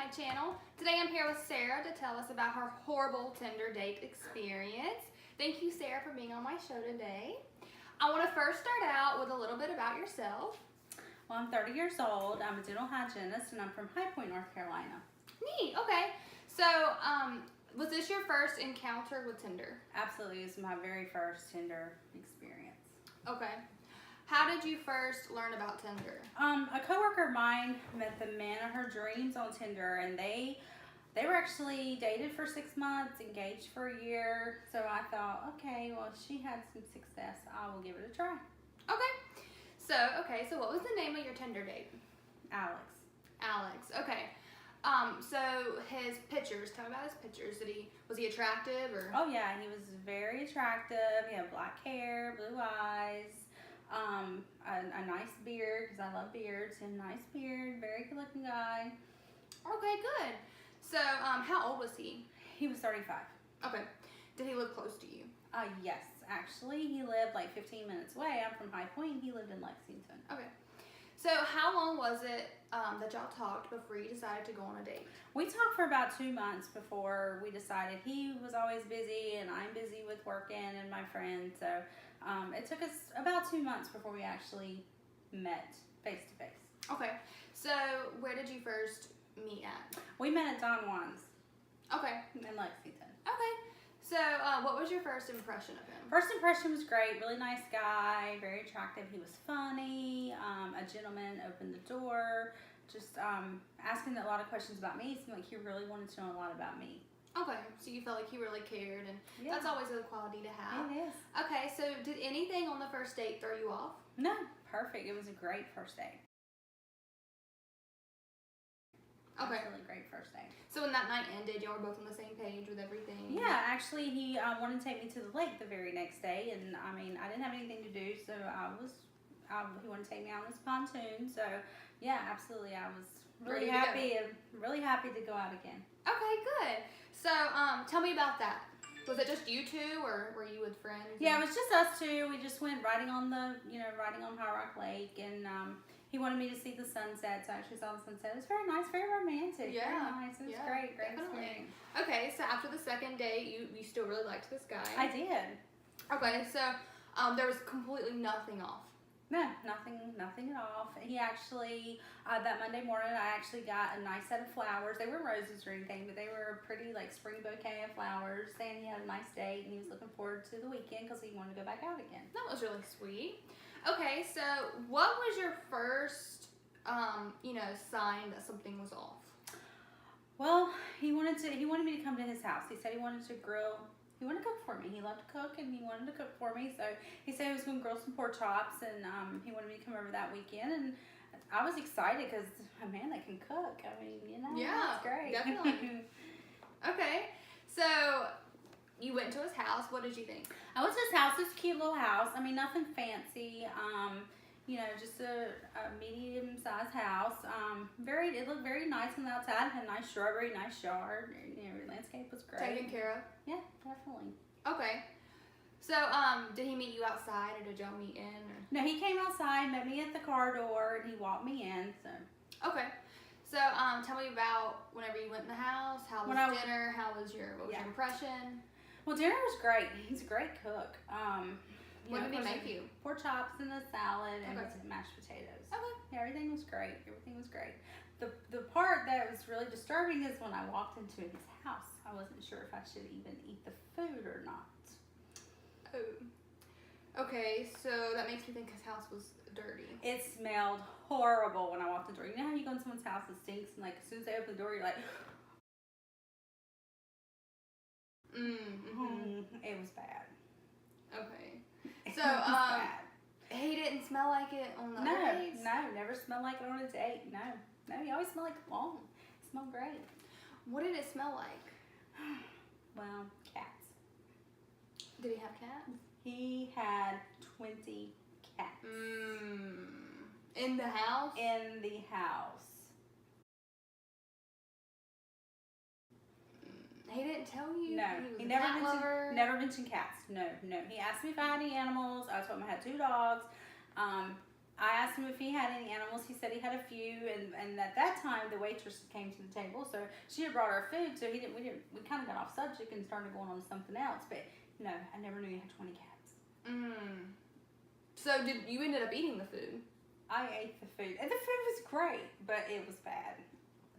my channel. Today I'm here with Sarah to tell us about her horrible Tinder date experience. Thank you, Sarah, for being on my show today. I want to first start out with a little bit about yourself. Well, I'm 30 years old. I'm a dental hygienist, and I'm from High Point, North Carolina. Neat. Okay. So, was this your first encounter with Tinder? Absolutely. It was my very first Tinder experience. Okay. How did you first learn about Tinder? A coworker of mine met the man of her dreams on Tinder, and they were actually dated for 6 months, engaged for a year. So I thought, okay, well, she had some success. I will give it a try. Okay. So what was the name of your Tinder date? Alex. Alex. Okay. So his pictures. Tell me about his pictures. Was he attractive or? Oh yeah, he was very attractive. He had black hair, blue eyes. A nice beard, because I love beards, and nice beard, very good looking guy. Okay, good. So, how old was he? He was 35. Okay. Did he live close to you? Yes, actually, he lived like 15 minutes away. I'm from High Point, he lived in Lexington. Okay. So, how long was it that y'all talked before you decided to go on a date? We talked for about 2 months before we decided. He was always busy, and I'm busy with working and my friends, so it took us about 2 months before we actually met face to face. Okay. So, where did you first meet at? We met at Don Juan's. Okay. In Lexington. Okay. So, what was your first impression of him? First impression was great. Really nice guy. Very attractive. He was funny. A gentleman opened the door. Just asking a lot of questions about me. It seemed like he really wanted to know a lot about me. Okay, so you felt like he really cared, and Yeah. that's always a quality to have. It is. Okay, so did anything on the first date throw you off? No, perfect. It was a great first date. Okay. Absolutely great first date. So when that night ended, y'all were both on the same page with everything? Yeah, actually, he wanted to take me to the lake the very next day, and I mean, I didn't have anything to do, so he wanted to take me out on his pontoon. So, yeah, absolutely, I was really happy to go out again. Okay, good. So, tell me about that. Was it just you two, or were you with friends? Yeah, it was just us two. We just went riding on High Rock Lake, and he wanted me to see the sunset, so I actually saw the sunset. It was very nice, very romantic. Yeah. Very nice. It was great Definitely. experience. Okay, so after the second date, you still really liked this guy? I did. Okay, so there was completely nothing off. No, nothing at all. He actually, that Monday morning, I actually got a nice set of flowers. They weren't roses or anything, but they were a pretty, like, spring bouquet of flowers, saying he had a nice date, and he was looking forward to the weekend because he wanted to go back out again. That was really sweet. Okay, so what was your first, sign that something was off? Well, he wanted me to come to his house. He said he wanted to grill. He wanted to cook for me. He loved to cook, and he wanted to cook for me. So he said he was going to grill some pork chops, and he wanted me to come over that weekend. And I was excited because a man that can cook. I mean, Yeah, that's great. definitely. Okay, so you went to his house. What did you think? I went to his house. It's a cute little house. I mean, nothing fancy. Just a medium-sized house. It looked very nice on the outside. Had a nice shrubbery, nice yard. Landscape was great. Taken care of? Yeah, definitely. Okay. So, did he meet you outside, or did y'all meet in? Or? No, he came outside, met me at the car door, and he walked me in. So. Okay. So, tell me about whenever you went in the house. How was dinner? What was your impression? Well, dinner was great. He's a great cook. What did he make you? Pork chops and a salad and Okay. some mashed potatoes. Okay. Yeah, everything was great. The part that was really disturbing is when I walked into his house. I wasn't sure if I should even eat the food or not. Oh. Okay, so that makes me think his house was dirty. It smelled horrible when I walked in the door. You know how you go in someone's house and it stinks, and like as soon as they open the door, you're like, It was bad. Okay. It So, was bad. he didn't smell like it on the other dates? No, never smelled like it on a date. No, he always smelled like cologne. It smelled great. What did it smell like? Well, cats. Did he have cats? He had 20 cats. In the house? In the house. He didn't tell you? No, He he was a cat lover? never mentioned cats. No. He asked me if I had any animals. I told him I had 2 dogs. I asked him if he had any animals. He said he had a few, and at that time the waitress came to the table, so she had brought our food. So we kind of got off subject and started going on to something else. But no, I never knew he had 20 cats. So you ended up eating the food? I ate the food, and the food was great, but it was bad.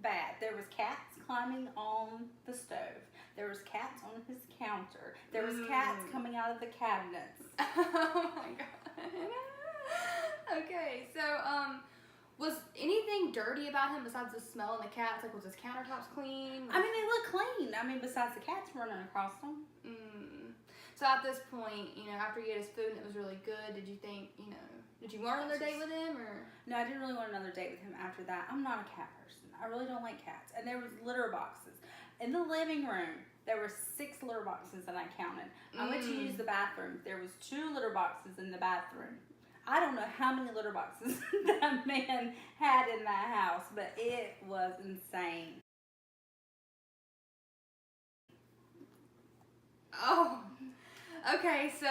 Bad. There was cats climbing on the stove. There was cats on his counter. There was cats coming out of the cabinets. Oh my god. Okay, so was anything dirty about him besides the smell and the cats? Like, was his countertops clean? I mean, they look clean. I mean, besides the cats running across them. So at this point, after you ate his food and it was really good, did you think, did you want another date with him, or? No, I didn't really want another date with him after that. I'm not a cat person. I really don't like cats. And there was litter boxes. In the living room, there were 6 litter boxes that I counted. I went to use the bathroom. There was 2 litter boxes in the bathroom. I don't know how many litter boxes that man had in that house, but it was insane. Oh, okay. So,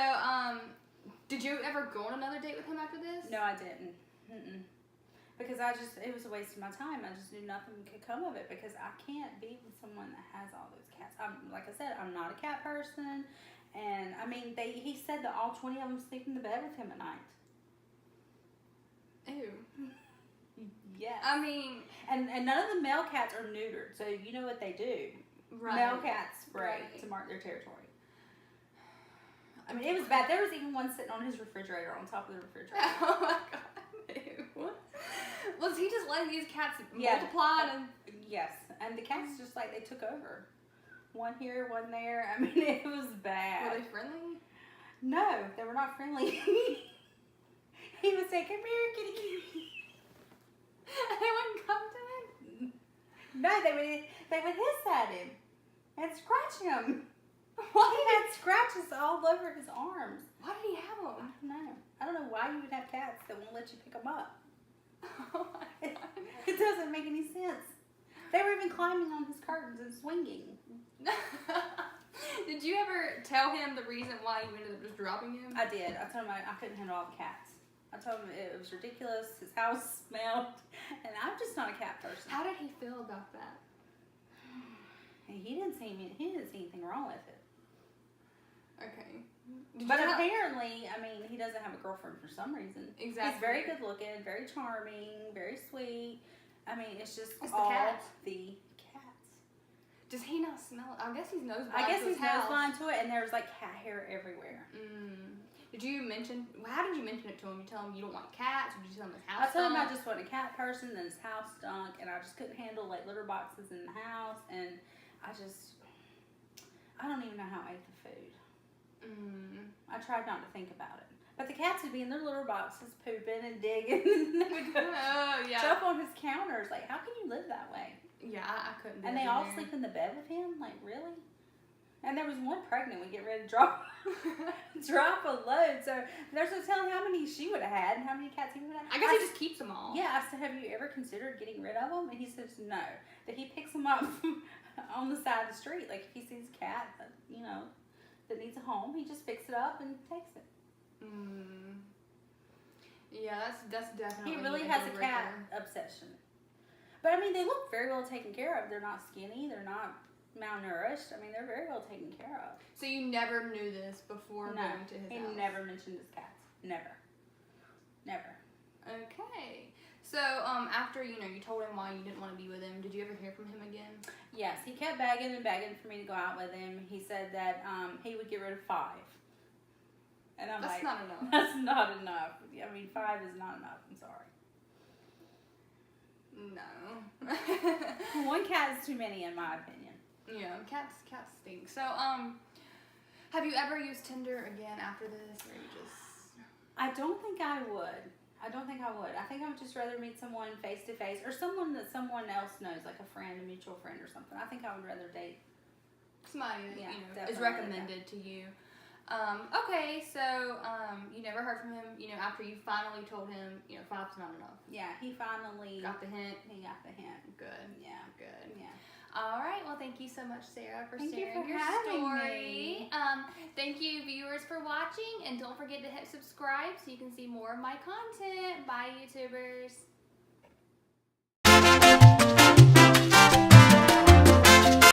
did you ever go on another date with him after this? No, I didn't. Because it was a waste of my time. I just knew nothing could come of it because I can't be with someone that has all those cats. Like I said, I'm not a cat person. And, I mean, he said that all 20 of them sleep in the bed with him at night. Ew. Yes. I mean... And none of the male cats are neutered, so you know what they do. Right. Male cats spray to mark their territory. I mean, it was bad. There was even one sitting on his refrigerator, on top of the refrigerator. Oh my god. Ew. Was he just letting these cats multiply? And... Yes. And the cats just like, they took over. One here, one there. I mean, it was bad. Were they friendly? No, they were not friendly. He would say, "Come here, kitty, kitty." They wouldn't come to him? No, they would hiss at him and scratch him. Why? He had scratches all over his arms. Why did he have them? I don't know why you would have cats that won't let you pick them up. Oh my god. It doesn't make any sense. They were even climbing on his curtains and swinging. Did you ever tell him the reason why you ended up just dropping him? I did. I told him I couldn't handle all the cats. I told him it was ridiculous. His house smelled, and I'm just not a cat person. How did he feel about that? And he didn't see anything wrong with it. Okay. But apparently, I mean, he doesn't have a girlfriend for some reason. Exactly. He's very good looking, very charming, very sweet. I mean, it's just It's all the cats. the cats. Does he not smell it? I guess he's nose blind. I guess to he's his house. nose blind to it, and there's like cat hair everywhere. Did you mention? How did you mention it to him? You tell him you don't like cats, or did you tell him his I house? told him I stunk? just wasn't a cat person, and his house stunk, and I just couldn't handle like litter boxes in the house, and I don't even know how I ate the food. I tried not to think about it. But the cats would be in their litter boxes pooping and digging, and they would go jump on his counters. Like, how can you live that way? Yeah, I couldn't. And they all sleep in the bed with him? Like, really? And there was one pregnant. We get ready to drop a load. So there's no telling how many she would have had and how many cats he would have had. I guess he just keeps them all. Yeah, I said, have you ever considered getting rid of them? And he says no. That he picks them up on the side of the street. Like, if he sees a cat, that needs a home, he just picks it up and takes it. Yeah, that's definitely. He really has a cat obsession. But I mean, they look very well taken care of. They're not skinny. They're not malnourished. I mean, they're very well taken care of. So you never knew this before going to his house? He never mentioned his cats. Never. Okay. So after you told him why you didn't want to be with him, did you ever hear from him again? Yes, he kept begging and begging for me to go out with him. He said that he would get rid of 5. And I'm That's not enough. That's not enough. I mean, 5 is not enough. I'm sorry. No. 1 cat is too many, in my opinion. Yeah, cats stink. So have you ever used Tinder again after this, or you just? I don't think I would. I think I would just rather meet someone face to face, or someone that someone else knows, like a friend, a mutual friend, or something. I think I would rather date somebody that is definitely, recommended to you. Okay, so you never heard from him, after you finally told him, 5's not enough. Yeah, he finally got the hint. He got the hint. Good. Yeah. Good. Yeah. All right. Well, thank you so much, Sarah, for Thank you sharing for your having story. me. Thank you, viewers, for watching, and don't forget to hit subscribe so you can see more of my content. Bye, YouTubers.